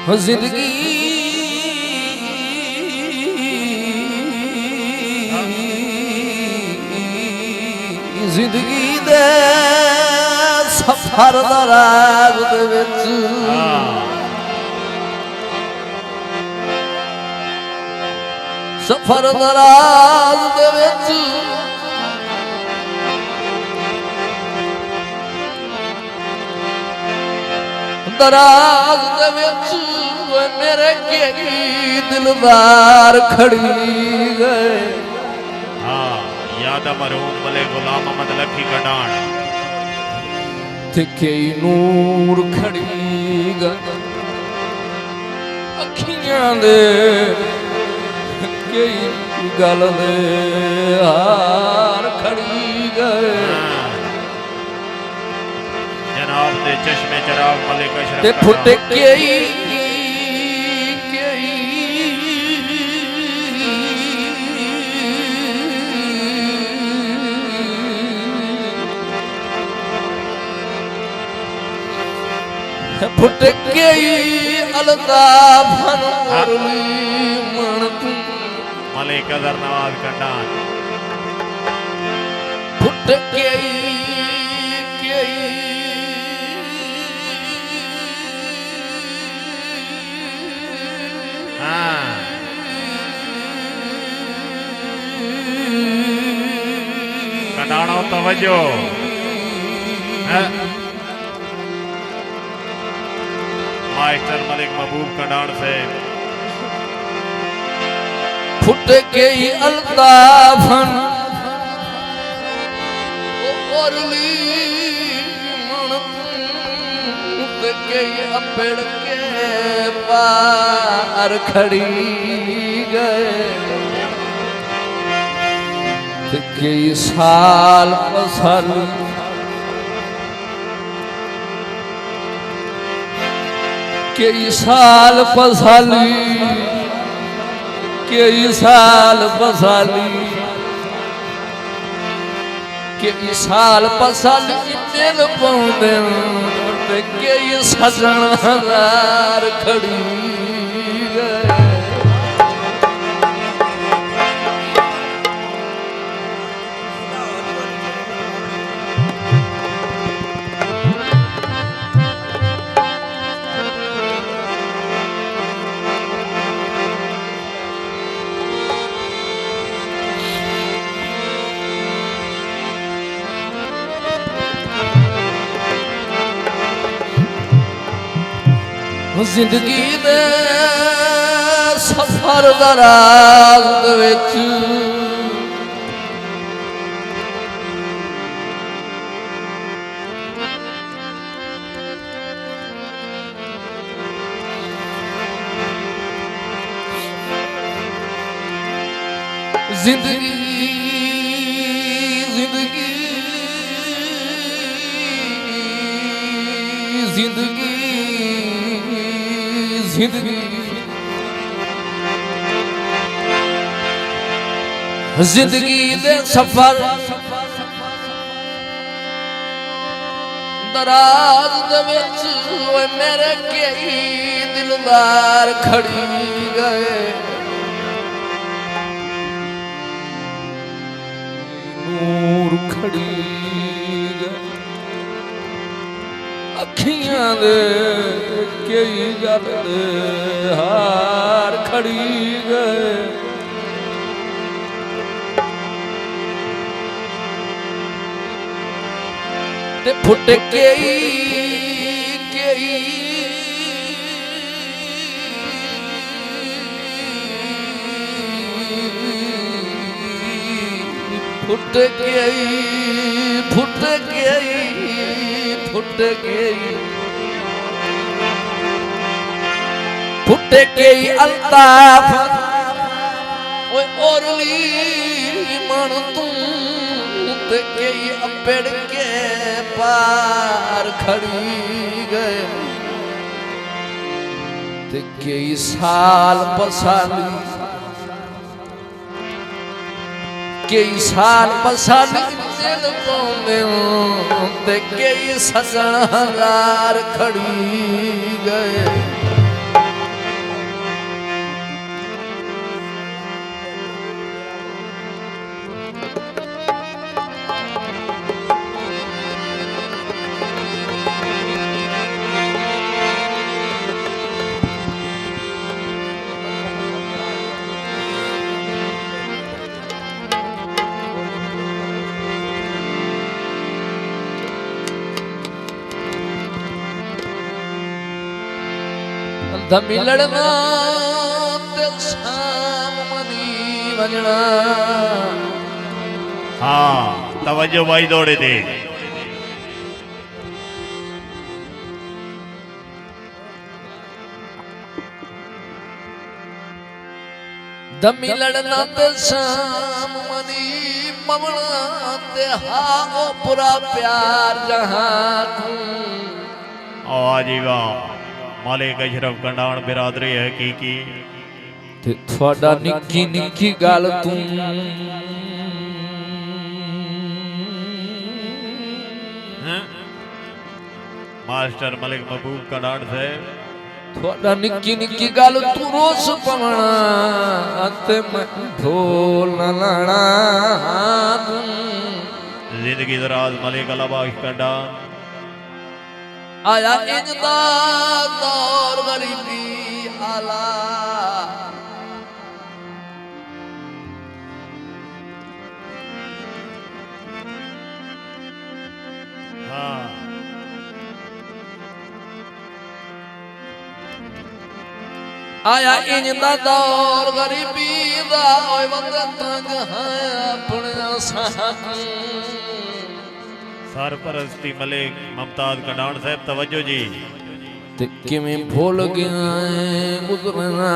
जिंदगी जिंदगी दे सफर दराज दे विच सफर दराज दे विच दराज दे विच मेरे केगी दिलदार खड़ी गए। हाँ याद मरूम मले गुलाम अहमद लखी कडाण ते कई नूर खड़ी गए अखियां दे कई गल दे हार खड़ी गए। जनाब दे चश्मे चराग मलिक अशरफ ते फुट कई फुट गई अल्ताफ मुरली मन तू मलिक अजहर नवाज कंडान फुट गई कंडाणो तवज्जो मास्टर मलिक महबूब कंडाण से फुट गई अल्ताफन मुरली मन फुट गई अपेड़ के पार खड़ी गए। कई साल पसल कई साल पसाली कई साल पसाली कई साल पसाली दिल पाउंदे ते कई सजन हजार खड़ी गए। जिंदगी दे सफर दराज दे विच जिंदगी जिंदगी जिंदगी जिंदगी जिंदगी दे सफर दराज दे विच मेरे कई दिलदार खड़ी गए। नूर खड़ी गए अखियां दे कई गल दे हार खड़ी गए। ते फुट कई फुट गई फुट गई फुट गई फुट गई अल्ताफ ओए ओरली मन तू ते गई अपेड़ के पार खड़ी गए। ते कई साल पसाली कई साल पसाली दिल पाउंदे ते कई सजन हजार खड़ी गए। दमी लड़ना ते शाम मनी वजना हाँ तवज्जो भाई दौड़े दे दमी लड़ना ते शाम मनी मवना ते हागो पूरा प्यार जहां आजीवा मालिक अशरफ कंडाण बिरादरी हकीकी ते थोड़ा निक्की निक्की गल तू मास्टर मलिक महबूब कंडाण साहब थोड़ा निक्की निक्की गल तू रोस पवना ते मैं ढोल लाना जिंदगी दराज मलिक अलाबाश कंडाण आया इंजदा दौर गरीबी आला हाँ आया इंजदा दौर गरीबी दा ओए बंदे तंग है अपने साथ सरपरस्ती मलिक मुमताज कंडाण साहब तवज्जो जी ते किवें भूल गया गुजरना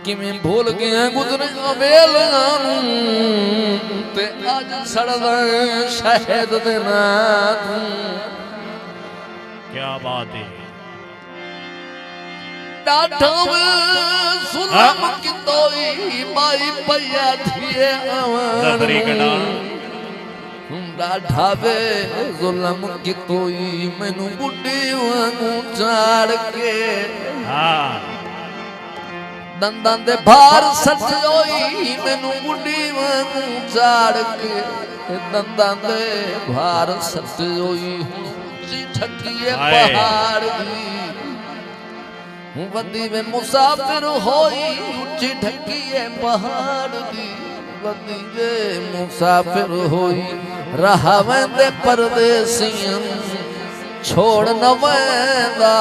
किवें भूल गया गुजरना वेलियां ते अज सड़दा शहद दे नाथ क्या बात है डाढा सुलम कितोई माई पया थिए जफरी कंडाण डाढावे जुल्म की कोई मैनू बुढ़ी वांगू चाड़ के हाँ दंदां दे भार सच होई मैनू बुढ़ी वांगू चाड़ के दंदां दे भार सच होई ऊंची ठकिए पहाड़ दी वदी में मुसाफिर होई ऊंची ठकिए पहाड़ दी वदी वे मुसाफिर होई रहावेंदे परदेसियां छोड़ न वेंदा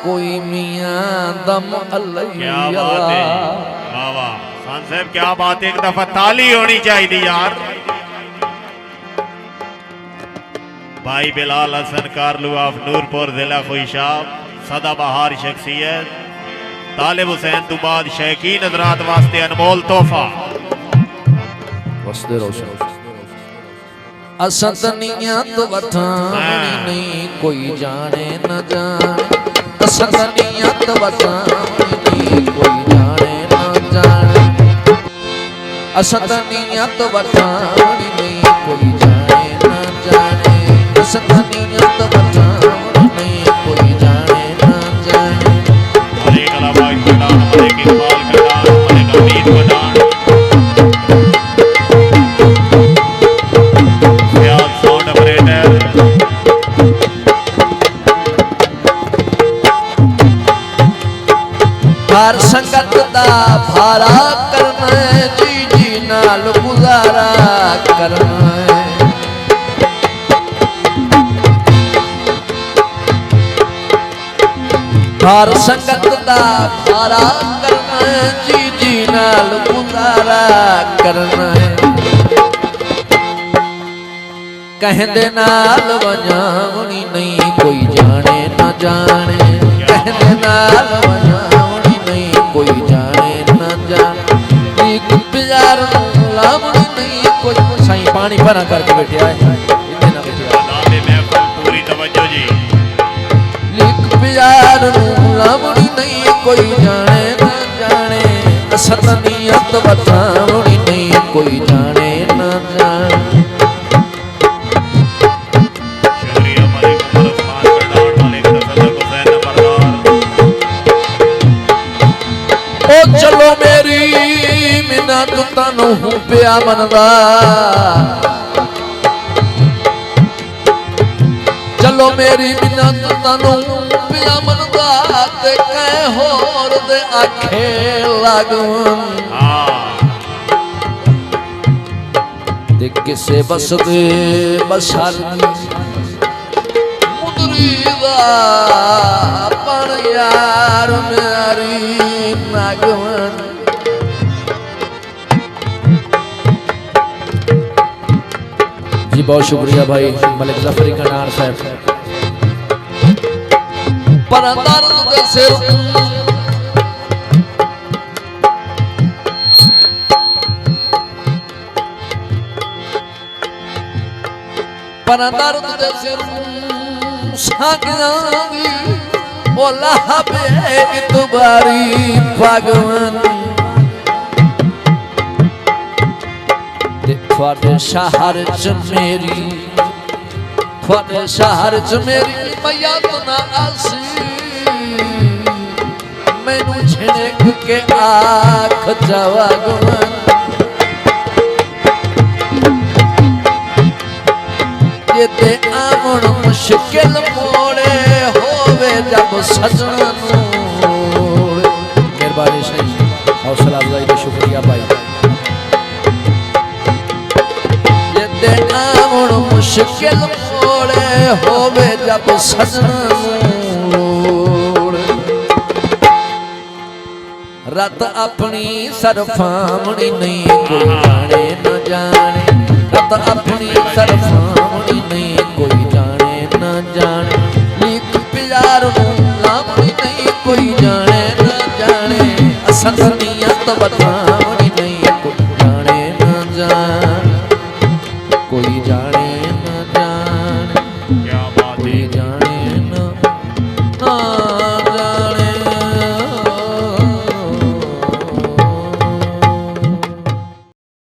कोई मियां दम क्या अल्लाह बात है वाह वाह खान साहब क्या बात है एक दफा ताली होनी चाहिए यार भाई बिलाल हसन कारलू ऑफ नूरपुर जिला खुशाब सदाबहार शख्सियत तालिब हुसैन तो बाद शौकीन हजरात वास्ते अनमोल तोहफा वसदे रोशन असतनिया तो वठानी नहीं कोई जाने न जाने असतनिया तो वठानी नहीं कोई जाने न जाने असतनिया तो वठानी नहीं कोई जाने न जाने असतनिया तो वठानी नहीं कोई जाने न जाने मलिक अलाबाश कंडाण मलिक इकबाल कंडाण मलिक अमीर कंडाण हर संगत दा भारा करना है जी जी नाल गुजारा करना है हर संगत दा भारा करना है जी जी नाल गुजारा करना है कहंदे नाल वजावनी नहीं कोई जाने न जाने कहंदे नाल वजावनी नहीं कोई जाने न जाने एक प्यार लावनी नहीं कोई साईं पानी भरा करके बैठा है इतने ना बैठा नामे महफिल पूरी तवज्जो जी एक प्यार लावनी नहीं कोई जाने न जाने असतनियत बतावनी नहीं कोई जाने न जाने चलो मेरी मिन्नत तनु पिया मनदा चलो मेरी मिन्नत तनु पिया मनदा ते कह होर दे आखे लागन ते किसे बस दे बसल मुदरी दा पण यार प्यार न्यारी नागवन। जी बहुत शुक्रिया भाई मलिक जफरी कनार साहब। पर दर्द दे सिर पर दर्द दे सिर सागरांगी ओला हबे इतबारी भगवन। थोड़े शहर च मेरी थोड़े शहर च मेरी मैया तो ना आसी मैनू झिड़क के आख जवागवन। ये ते आमण मुश्किल मोड़े होवे जब सजना मेहरबानी से हौसला अफजाई का शुक्रिया भाई। ये ते आमण मुश्किल मोड़े होवे जब सजना रत अपनी सरफामणी नहीं कोई जाने न जाने। रत अपनी सरफामणी नहीं कोई जाने न जाने। लिख प्यार लामणी नहीं कोई जाने न जाने। असनियत बतावणी नहीं कोई जाने न जाने। कोई जाने